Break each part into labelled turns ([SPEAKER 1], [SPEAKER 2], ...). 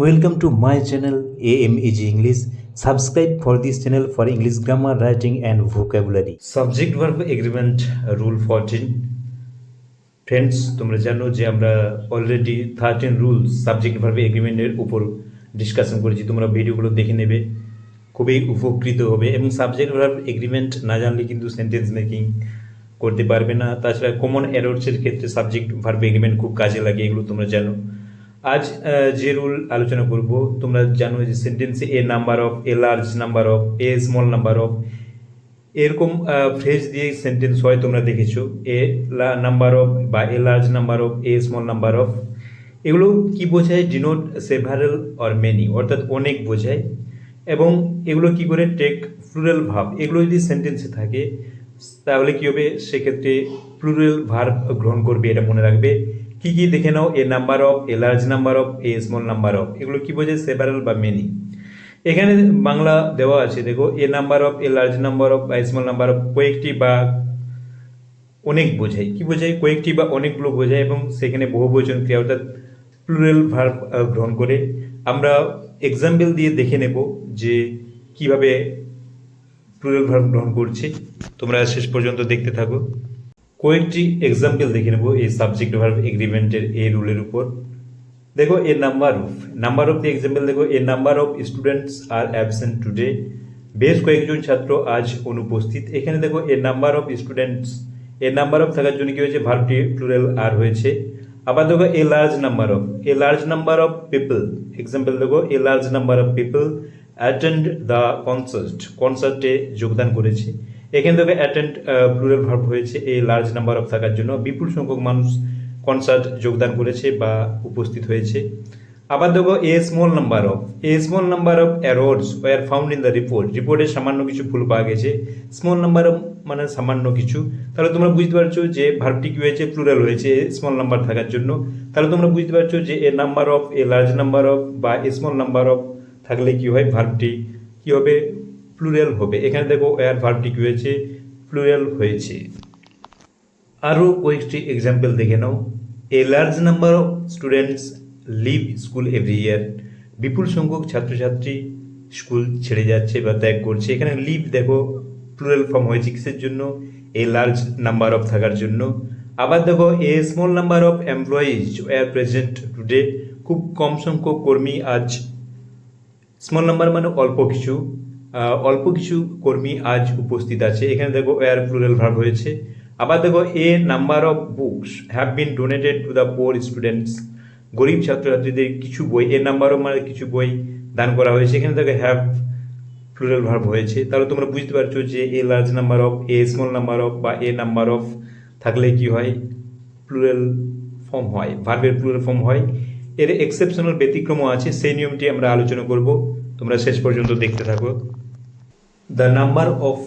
[SPEAKER 1] Welcome to my channel AMEG English. Subscribe for this channel for English grammar, writing and vocabulary. Subject verb agreement rule 14. Friends, তোমরা জানো যে আমরা already 13 rules subject verb এগ্রিমেন্টের উপর discussion করেছি। তোমরা ভিডিওগুলো দেখে নেবে, খুবই উপকৃত হবে। এবং সাবজেক্ট ভার্ব এগ্রিমেন্ট না জানলে কিন্তু সেন্টেন্স মেকিং করতে পারবে না। তাছাড়া কমন এরর্সের ক্ষেত্রে সাবজেক্ট ভার্ব এগ্রিমেন্ট খুব কাজে লাগে, এগুলো তোমরা জানো। আজ যে রুল আলোচনা করব, তোমরা জানো যে সেন্টেন্সে a number of, a large number of, a small number of, এরকম ফ্রেজ দিয়ে সেন্টেন্স হয়, তোমরা দেখেছো। এ নাম্বার অফ বা a large number of, a small number of, এগুলো কি বোঝায়? ডিনোট সেভারাল অর মেনি, অর্থাৎ অনেক বোঝায়। এবং এগুলো কি করে? টেক প্লুরাল ভার্ব, এগুলো যদি সেন্টেন্সে থাকে তাহলে কি হবে? সেক্ষেত্রে প্লুরাল ভার্ব গ্রহণ করবে, এটা মনে রাখবে। কি কি দেখে নাও। A number of, a large number of, a small number of, এগুলো কি বোঝায়? সেভারাল বা মেনি। এখানে বাংলা দেওয়া আছে, দেখো। A number of, a large number of বা স্মল নাম্বার অফ কয়েকটি বা অনেক বোঝায়। কি বোঝায়? কয়েকটি বা অনেকগুলো বোঝায়। এবং সেখানে বহুবচন ক্রিয়া অর্থাৎ প্লুরাল ভার্ব গ্রহণ করে। আমরা এক্সাম্পল দিয়ে দেখে নেব যে কিভাবে প্লুরাল ভার্ব গ্রহণ করছে। তোমরা শেষ পর্যন্ত দেখতে থাকো। কয়েকটি এক্সাম্পল দেখে নেব এই সাবজেক্ট ভার্ব এগ্রিমেন্টের এই রুলের উপর। দেখো, a number of the example দেখো। A number of students are absent today, বেশ কয়েকজন ছাত্র আজ অনুপস্থিত। এখানে দেখো a number of students, a number of থাকার জন্য কি হয়েছে? ভার্বটি প্লুরাল আর হয়েছে। আবার দেখো a large number of, a large number of people, example দেখো। A large number of people attend the কনসার্টে যোগদান করেছে। এখানে দেখো অ্যাটেন্ড প্লুরাল ভার্ব হয়েছে এ লার্জ নাম্বার অফ থাকার জন্য। বিপুল সংখ্যক মানুষ কনসার্ট যোগদান করেছে বা উপস্থিত হয়েছে। আবার দেখো a small number of, a small number of errors were found in the report, রিপোর্টে সামান্য কিছু ভুল পাওয়া গেছে। স্মল নাম্বার অফ মানে সামান্য কিছু। তাহলে তোমরা বুঝতে পারছো যে ভার্বটি কি হয়েছে? প্লুরাল হয়েছে স্মল নাম্বার থাকার জন্য। তাহলে তোমরা বুঝতে পারছো যে a number of, a large number of বা স্মল নাম্বার অফ থাকলে কি হয়? ভার্বটি কি হবে? প্লুরাল হবে। এখানে দেখো এর ভার্বটি কি হয়েছে? প্লুরাল হয়েছে। আরও কয়েকটি এক্সাম্পল দেখে নাও। A large number of students leave school every year, বিপুল সংখ্যক ছাত্রছাত্রী স্কুল ছেড়ে যাচ্ছে বা ত্যাগ করছে। এখানে লিভ দেখো প্লুরাল ফর্ম হয়েছে কিসের জন্য? এ লার্জ নাম্বার অফ থাকার জন্য। আবার দেখো a small number of employees were present today, খুব কম সংখ্যক কর্মী আজ, স্মল নাম্বার মানে অল্প কিছু কর্মী আজ উপস্থিত আছে। এখানে দেখো ওয়ার প্লুরাল ভার্ব হয়েছে। আবার দেখো a number of books have been donated to the poor students, গরিব ছাত্রছাত্রীদের কিছু বই, এ নাম্বার অফ মানে কিছু বই দান করা হয়েছে। এখানে দেখো হ্যাভ প্লুরাল ভার্ব হয়েছে। তাহলে তোমরা বুঝতে পারছো যে এ large number of, a small number of বা এ নাম্বার অফ থাকলে কি হয়? প্লুরাল ফর্ম হয়, ভার্বের প্লুরাল ফর্ম হয়। এর এক্সেপশনাল ব্যতিক্রমও আছে, সেই নিয়মটি আমরা আলোচনা করব। তোমরা শেষ পর্যন্ত দেখতে থাকো। The number of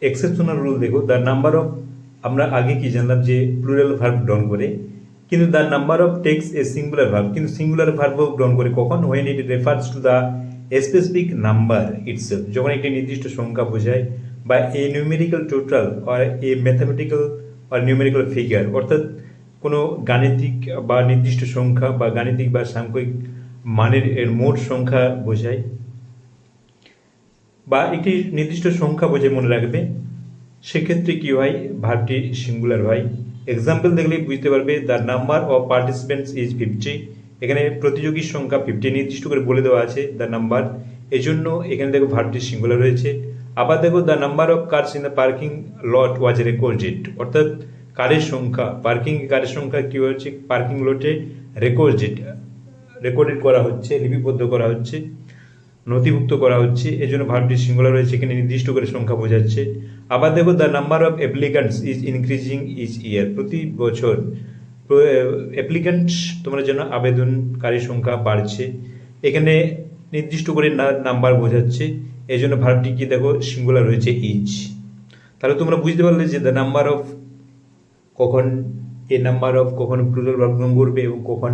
[SPEAKER 1] exceptional rule দেখো। দ্য নাম্বার অফ, আমরা আগে কি জানলাম যে প্লুরাল ভার্ব গ্রহণ করে, কিন্তু the number of takes a singular verb, কিন্তু সিঙ্গুলার ভার্বও গ্রহণ করে। কখন? When it refers to the specific number itself, যখন একটি নির্দিষ্ট সংখ্যা বোঝায়, বা a numerical total or a mathematical or numerical figure, অর্থাৎ কোনো গাণিতিক বা নির্দিষ্ট সংখ্যা বা গাণিতিক বা সাংখ্যিক মানের এর মোট সংখ্যা বোঝায়, বা একটি নির্দিষ্ট সংখ্যা বোঝে, মনে রাখবে। সেক্ষেত্রে কি হয়? ভার্বটি সিঙ্গুলার হয়। এক্সাম্পল দেখলে বুঝতে পারবে। The number of participants is 50, এখানে প্রতিযোগীর সংখ্যা 50 নির্দিষ্ট করে বলে দেওয়া আছে দ্য নাম্বার, এই জন্য এখানে দেখো ভার্বটি সিঙ্গুলার হয়েছে। আবার দেখো the number of cars in the parking lot was recorded, অর্থাৎ কারের সংখ্যা, কারের সংখ্যা কি হচ্ছে? পার্কিং লটে রেকর্ডেড করা হচ্ছে, লিপিবদ্ধ করা হচ্ছে, নথিভুক্ত করা হচ্ছে। এই জন্য ভার্বটি সিঙ্গুলার রয়েছে, এখানে নির্দিষ্ট করে সংখ্যা বোঝাচ্ছে। আবার দেখো the number of applicants is increasing each year, প্রতি বছর অ্যাপ্লিক্যান্টস তোমরা যেন আবেদনকারীর সংখ্যা বাড়ছে, এখানে নির্দিষ্ট করে নাম্বার বোঝাচ্ছে। এই জন্য ভার্বটি কি দেখো সিঙ্গুলার রয়েছে, ইজ। তাহলে তোমরা বুঝতে পারলে যে দ্য নাম্বার অফ কখন এ নাম্বার অফ কখন প্লুরাল ভার্ব গ্রহণ করবে এবং কখন